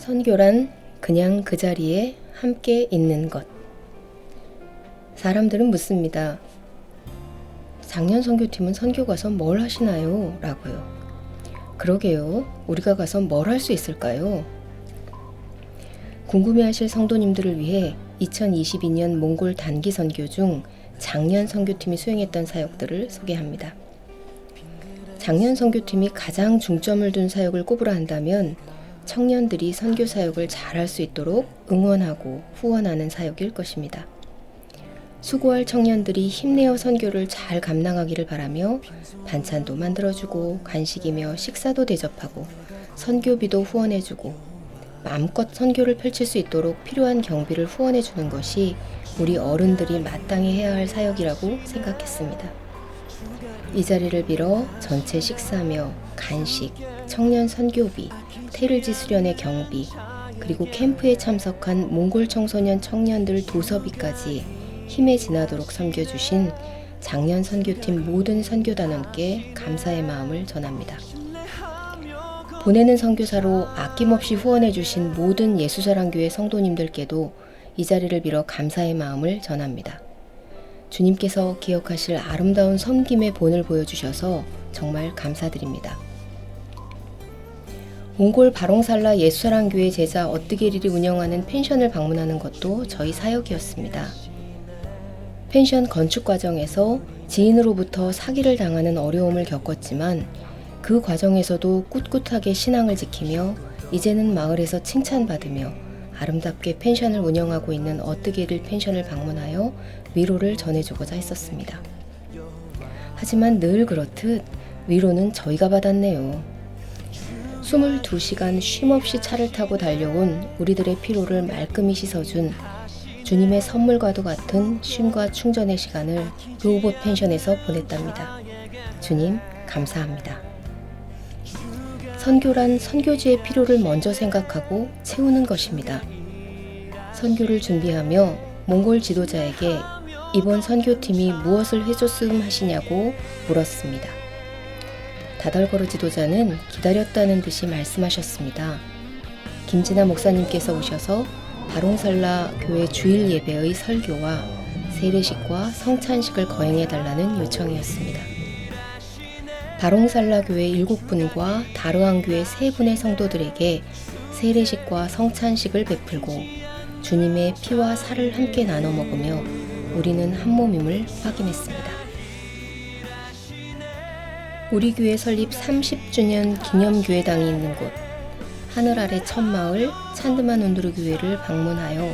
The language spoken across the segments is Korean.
선교란 그냥 그 자리에 함께 있는 것. 사람들은 묻습니다. 작년 선교팀은 선교 가서 뭘 하시나요? 라고요. 그러게요. 우리가 가서 뭘 할 수 있을까요? 궁금해하실 성도님들을 위해 2022년 몽골 단기 선교 중 작년 선교팀이 수행했던 사역들을 소개합니다. 작년 선교팀이 가장 중점을 둔 사역을 꼽으라 한다면 청년들이 선교 사역을 잘할 수 있도록 응원하고 후원하는 사역일 것입니다. 수고할 청년들이 힘내어 선교를 잘 감당하기를 바라며 반찬도 만들어주고 간식이며 식사도 대접하고 선교비도 후원해주고 마음껏 선교를 펼칠 수 있도록 필요한 경비를 후원해주는 것이 우리 어른들이 마땅히 해야 할 사역이라고 생각했습니다. 이 자리를 빌어 전체 식사며 간식, 청년 선교비, 테를지 수련의 경비, 그리고 캠프에 참석한 몽골 청소년 청년들 도서비까지 힘에 지나도록 섬겨주신 작년 선교팀 모든 선교단원께 감사의 마음을 전합니다. 보내는 선교사로 아낌없이 후원해주신 모든 예수사랑교회 성도님들께도 이 자리를 빌어 감사의 마음을 전합니다. 주님께서 기억하실 아름다운 섬김의 본을 보여주셔서 정말 감사드립니다. 몽골 바롱살라 예수사랑교회 제자 어뜨게릴이 운영하는 펜션을 방문하는 것도 저희 사역이었습니다. 펜션 건축 과정에서 지인으로부터 사기를 당하는 어려움을 겪었지만 그 과정에서도 꿋꿋하게 신앙을 지키며 이제는 마을에서 칭찬받으며 아름답게 펜션을 운영하고 있는 어뜨게릴 펜션을 방문하여 위로를 전해주고자 했었습니다. 하지만 늘 그렇듯 위로는 저희가 받았네요. 22시간 쉼없이 차를 타고 달려온 우리들의 피로를 말끔히 씻어준 주님의 선물과도 같은 쉼과 충전의 시간을 로봇 펜션에서 보냈답니다. 주님, 감사합니다. 선교란 선교지의 필요를 먼저 생각하고 채우는 것입니다. 선교를 준비하며 몽골 지도자에게 이번 선교팀이 무엇을 해줬음 하시냐고 물었습니다. 다덜거르 지도자는 기다렸다는 듯이 말씀하셨습니다. 김진아 목사님께서 오셔서 바롱살라 교회 주일 예배의 설교와 세례식과 성찬식을 거행해달라는 요청이었습니다. 바롱살라 교회 7분과 다르한 교회 3분의 성도들에게 세례식과 성찬식을 베풀고 주님의 피와 살을 함께 나눠 먹으며 우리는 한 몸임을 확인했습니다. 우리 교회 설립 30주년 기념교회당이 있는 곳 하늘 아래 첫마을 찬드만 운두르 교회를 방문하여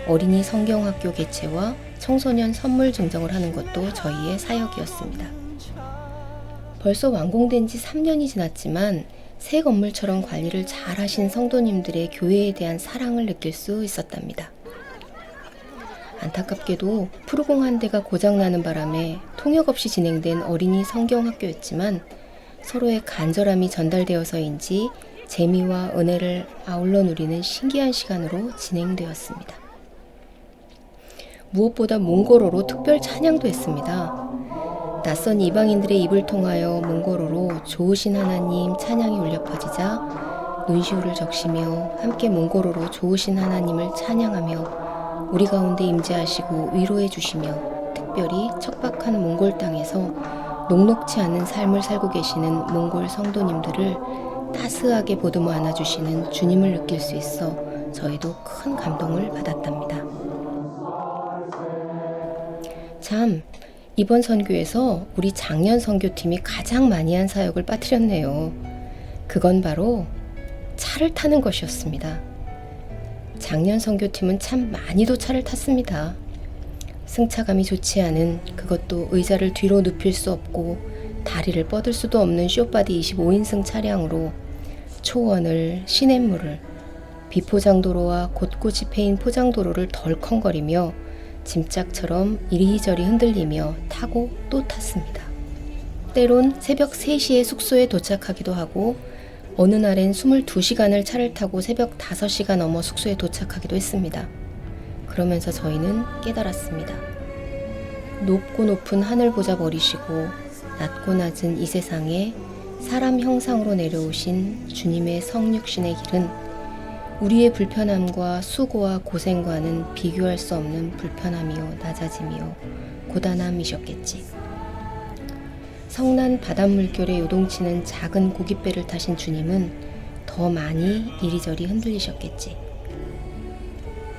어린이 성경학교 개최와 청소년 선물 증정을 하는 것도 저희의 사역이었습니다. 벌써 완공된 지 3년이 지났지만 새 건물처럼 관리를 잘 하신 성도님들의 교회에 대한 사랑을 느낄 수 있었답니다. 안타깝게도 푸르공 한 대가 고장나는 바람에 통역 없이 진행된 어린이 성경학교였지만 서로의 간절함이 전달되어서인지 재미와 은혜를 아울러 누리는 신기한 시간으로 진행되었습니다. 무엇보다 몽골어로 특별 찬양도 했습니다. 낯선 이방인들의 입을 통하여 몽골어로 좋으신 하나님 찬양이 울려 퍼지자 눈시울을 적시며 함께 몽골어로 좋으신 하나님을 찬양하며 우리 가운데 임재하시고 위로해 주시며 특별히 척박한 몽골 땅에서 녹록치 않은 삶을 살고 계시는 몽골 성도님들을 따스하게 보듬어 안아주시는 주님을 느낄 수 있어 저희도 큰 감동을 받았답니다. 참, 이번 선교에서 우리 작년 선교팀이 가장 많이 한 사역을 빠뜨렸네요. 그건 바로 차를 타는 것이었습니다. 작년 선교팀은 참 많이도 차를 탔습니다. 승차감이 좋지 않은, 그것도 의자를 뒤로 눕힐 수 없고 다리를 뻗을 수도 없는 쇼바디 25인승 차량으로 초원을, 시냇물을, 비포장도로와 곳곳이 패인 포장도로를 덜컹거리며 짐짝처럼 이리저리 흔들리며 타고 또 탔습니다. 때론 새벽 3시에 숙소에 도착하기도 하고 어느 날엔 22시간을 차를 타고 새벽 5시가 넘어 숙소에 도착하기도 했습니다. 그러면서 저희는 깨달았습니다. 높고 높은 하늘 보자 버리시고 낮고 낮은 이 세상에 사람 형상으로 내려오신 주님의 성육신의 길은 우리의 불편함과 수고와 고생과는 비교할 수 없는 불편함이요 낮아짐이요 고단함이셨겠지. 성난 바닷물결에 요동치는 작은 고깃배를 타신 주님은 더 많이 이리저리 흔들리셨겠지.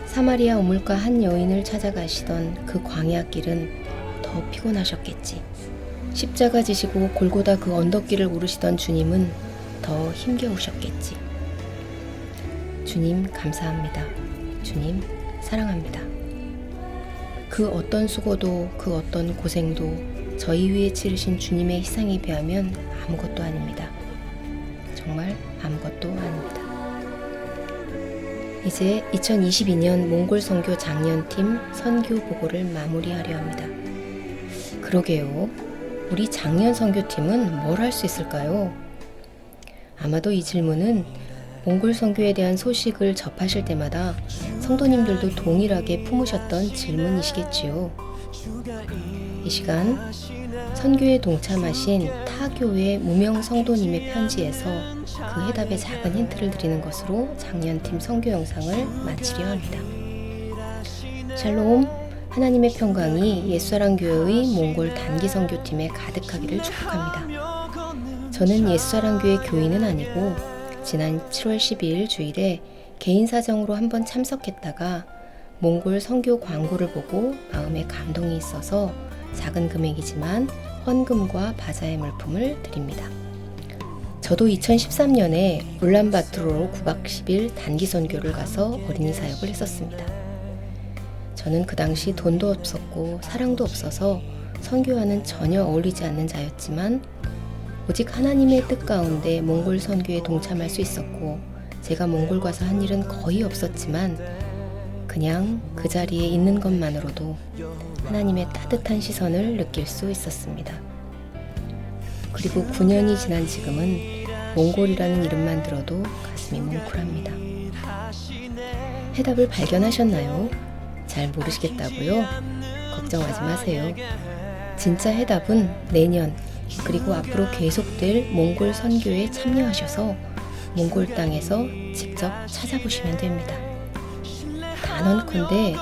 사마리아 우물가 한 여인을 찾아가시던 그 광야길은 더 피곤하셨겠지. 십자가 지시고 골고다 그 언덕길을 오르시던 주님은 더 힘겨우셨겠지. 주님 감사합니다. 주님 사랑합니다. 그 어떤 수고도 그 어떤 고생도 저희 위에 치르신 주님의 희생에 비하면 아무것도 아닙니다. 정말 아무것도 아닙니다. 이제 2022년 몽골 선교 장년팀 선교 보고를 마무리하려 합니다. 그러게요. 우리 장년 선교팀은 뭘 할 수 있을까요? 아마도 이 질문은 몽골 선교에 대한 소식을 접하실 때마다 성도님들도 동일하게 품으셨던 질문이시겠지요. 이 시간 선교에 동참하신 타교회 무명 성도님의 편지에서 그 해답의 작은 힌트를 드리는 것으로 장년팀 선교 영상을 마치려 합니다. 샬롬, 하나님의 평강이 옛사랑교회의 몽골 단기 선교팀에 가득하기를 축복합니다. 저는 옛사랑교회 교인은 아니고 지난 7월 12일 주일에 개인 사정으로 한번 참석했다가 몽골 선교 광고를 보고 마음에 감동이 있어서 작은 금액이지만 헌금과 바자의 물품을 드립니다. 저도 2013년에 울란바토르로 9박 10일 단기 선교를 가서 어린이 사역을 했었습니다. 저는 그 당시 돈도 없었고 사랑도 없어서 선교와는 전혀 어울리지 않는 자였지만 오직 하나님의 뜻 가운데 몽골 선교에 동참할 수 있었고 제가 몽골 가서 한 일은 거의 없었지만 그냥 그 자리에 있는 것만으로도 하나님의 따뜻한 시선을 느낄 수 있었습니다. 그리고 9년이 지난 지금은 몽골이라는 이름만 들어도 가슴이 뭉클합니다. 해답을 발견하셨나요? 잘 모르시겠다고요? 걱정하지 마세요. 진짜 해답은 내년 그리고 앞으로 계속될 몽골 선교에 참여하셔서 몽골 땅에서 직접 찾아보시면 됩니다. 단언컨대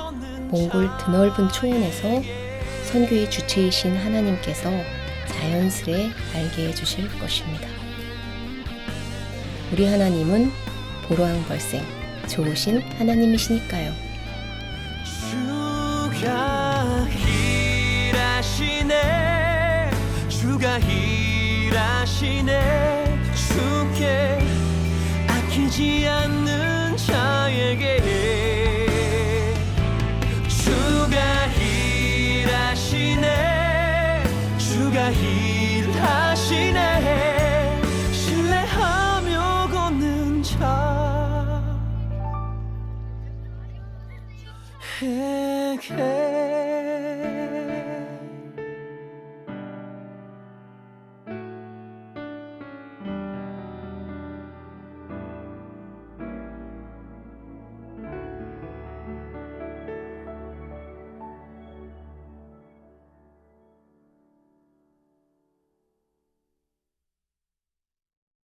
몽골 드넓은 초원에서 선교의 주체이신 하나님께서 자연스레 알게 해주실 것입니다. 우리 하나님은 보로왕벌생 좋으신 하나님이시니까요. 주가 일하시네 주가 일하시네 주께 아끼지 않는 자에게 주가 일하시네 주가 일하시네 신뢰하며 걷는 자